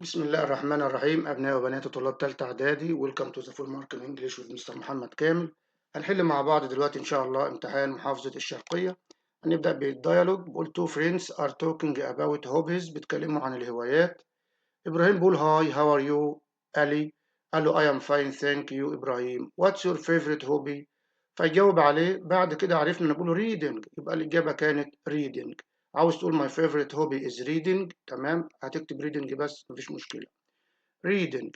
بسم الله الرحمن الرحيم. أبناء وبنات طلاب تالتة إعدادي، ويلكم تو ذا فول مارك انجلش وذ مستر محمد كامل. هنحل مع بعض دلوقتي إن شاء الله امتحان محافظة الشرقية. هنبدأ بالديالوج. بقول two friends are talking about hobbies، بيتكلموا عن الهوايات. إبراهيم بيقول هاي how are you علي؟ قال له I am fine thank you إبراهيم. What's your favorite hobby؟ فيجاوب عليه. بعد كده عرفنا نقول reading، يبقى الإجابة كانت reading. عاوز تقول my favorite hobby is reading، تمام، هتكتب reading بس مفيش مشكلة. reading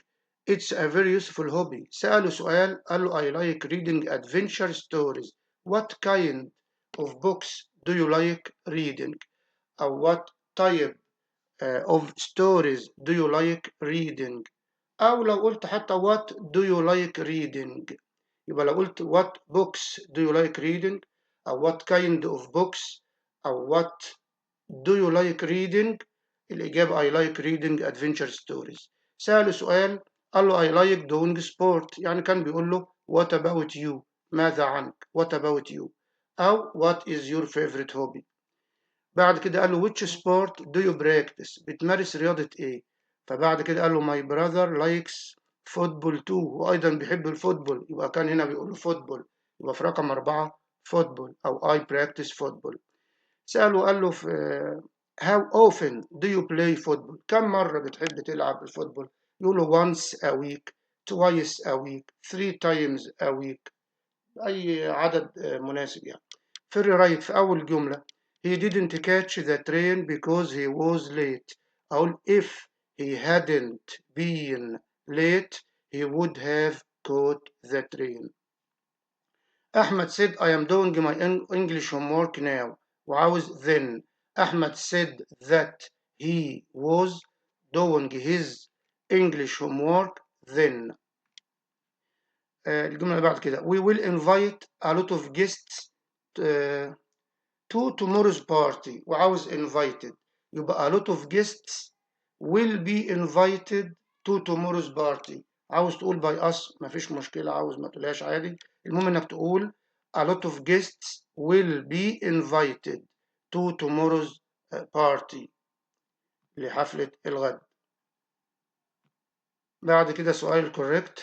it's a very useful hobby. سأله سؤال، قال له I like reading adventure stories. What kind of books do you like reading؟ أو what type of stories do you like reading؟ أو لو قلت حتى what do you like reading، يبقى لو قلت what books do you like reading أو what kind of books أو what do you like reading، الإجابة I like reading adventure stories. سأله سؤال، قال له I like doing sport، يعني كان بيقول له what about you؟ ماذا عنك؟ what about you؟ أو what is your favorite hobby؟ بعد كده قال له which sport do you practice؟ بتمارس رياضة إيه؟ فبعد كده قال له my brother likes football too، وأيضا بيحب الفوتبول، يبقى كان هنا بيقول له football، يبقى في رقم 4 football أو I practice football. سأله قال له في how often do you play football؟ كم مرة بتحب تلعب الفوتبول؟ يقول له once a week، twice a week، three times a week، أي عدد مناسب يعني. في الريرايت في أول جملة he didn't catch the train because he was late، أقول if he hadn't been late he would have caught the train. أحمد said I am doing my English homework now، وعاوز then. أحمد said that he was doing his English homework then. الجملة اللي بعد كده we will invite a lot of guests uh, to tomorrow's party، وعاوز invited، يبقى a lot of guests will be invited to tomorrow's party. عاوز تقول by us مفيش مشكلة، عاوز ما تقولهاش عادي، المهم انك تقول a lot of guests will be invited to tomorrow's party، لحفلة الغد. بعد كده سؤال correct،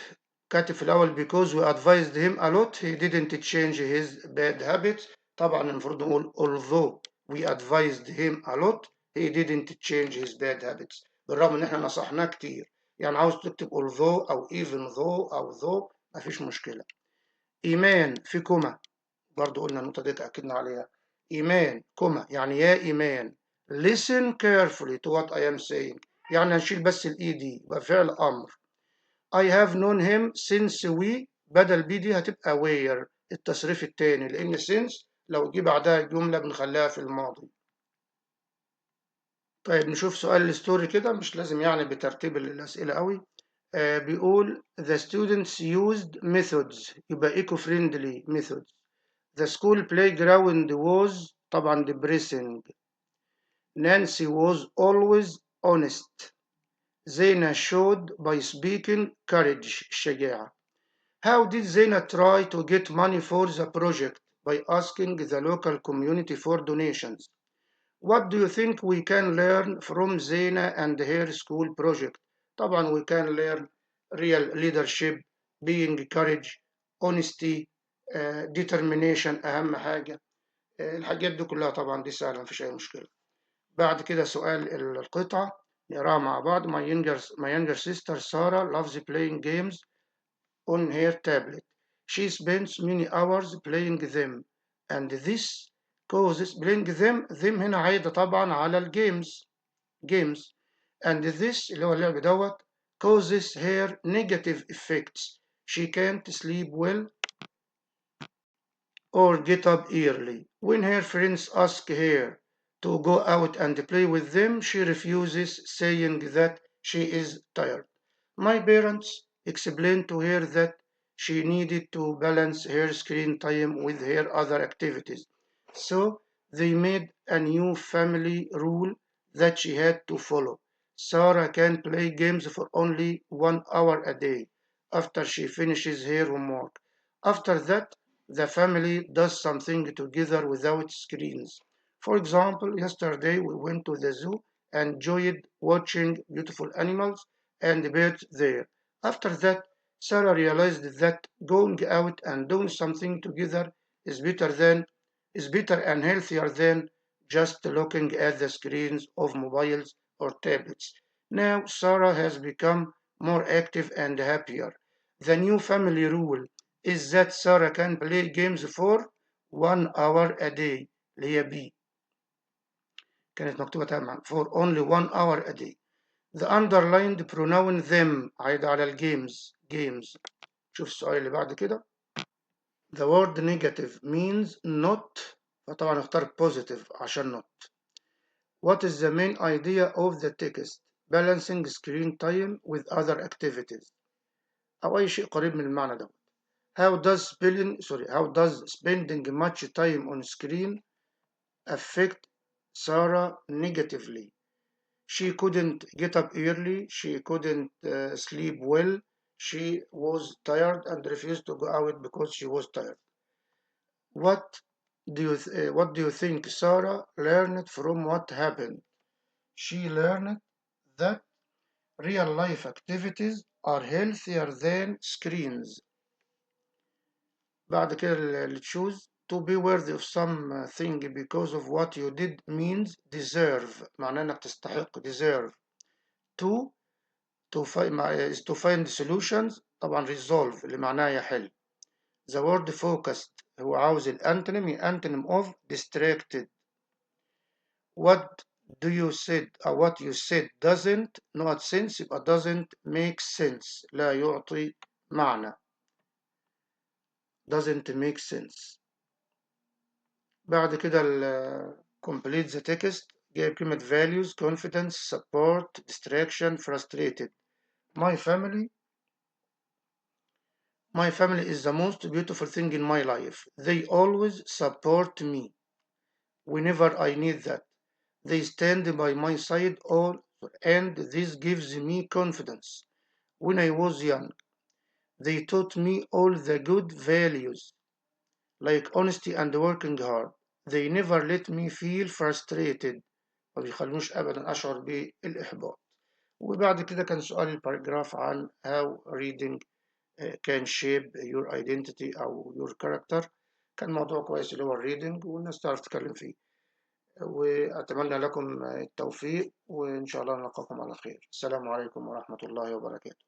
كاتب في الأول because we advised him a lot he didn't change his bad habits. طبعا المفروض نقول although we advised him a lot he didn't change his bad habits، بالرغم إن إحنا نصحناه كتير. يعني عاوز تكتب although أو even though أو though مفيش مشكلة. إيمان في كوما، برضو قلنا النقطة دي اتأكدنا عليها. إيمان كوما يعني يا إيمان listen carefully to what I am saying، يعني هنشيل بس الإي دي يبقى فعل أمر. I have known him since we، بدل بي دي هتبقى where التصريف التاني، لأن since لو جه بعدها الجملة بنخليها في الماضي. طيب نشوف سؤال الستوري كده، مش لازم يعني بترتيب الأسئلة قوي. بيقول the students used methods، يبقى eco-friendly methods. The school playground was طبعا depressing. Nancy was always honest. Zena showed by speaking courage الشجاعة. How did Zena try to get money for the project? By asking the local community for donations. What do you think we can learn from Zena and her school project? طبعا we can learn real leadership, being courage, honesty, determination أهم حاجة. الحاجات دي كلها طبعا دي سهلة مفيش أي مشكلة. بعد كده سؤال القطعة نقراها مع بعض. My younger sister Sarah loves playing games on her tablet. She spends many hours playing them and this causes playing them هنا عايدة طبعا على الجيمز games and this اللي هو اللعب دوت causes her negative effects. She can't sleep well or get up early. When her friends ask her to go out and play with them, she refuses, saying that she is tired. My parents explained to her that she needed to balance her screen time with her other activities. So they made a new family rule that she had to follow. Sarah can play games for only 1 hour a day after she finishes her homework. After that, the family does something together without screens. For example, yesterday we went to the zoo and enjoyed watching beautiful animals and birds there. After that, Sarah realized that going out and doing something together is better and healthier than just looking at the screens of mobiles or tablets. Now Sarah has become more active and happier. The new family rule is that Sarah can play games for 1 hour a day اللي هي B كانت مكتوبة تماما for only 1 hour a day. The underlined pronoun them عايد على الجيمز games. شوف السؤال اللي بعد كده. The word negative means not فطبعا اختار positive عشان not. What is the main idea of the text? Balancing screen time with other activities. أو أي شيء قريب من المعنى ده. How does spending much time on screen affect Sarah negatively? She couldn't get up early, she couldn't sleep well, she was tired and refused to go out because she was tired. What do you think Sarah learned from what happened? She learned that real life activities are healthier than screens. بعد كده اللي تشوز to be worthy of something because of what you did means deserve معناه انك تستحق deserve. is to find solutions طبعا resolve اللي معناه يحل. The word focused هو عاوز الانتونيم antonym of distracted. What what you said doesn't not sense يبقى doesn't make sense لا يعطي معنى doesn't make sense. بعد كده complete the text جايب كلمة values confidence support distraction frustrated. My family is the most beautiful thing in my life. They always support me whenever I need that. They stand by my side all and this gives me confidence. When I was young, they taught me all the good values like honesty and working hard. They never let me feel frustrated. ما بيخلونيش أبدا أشعر بالإحباط. وبعد كده كان سؤال الباراجراف عن how reading can shape your identity أو your character. كان موضوع كويس اللي هو الريدنج والناس تعرف تتكلم فيه. وأتمنى لكم التوفيق وإن شاء الله نلقاكم على خير. السلام عليكم ورحمة الله وبركاته.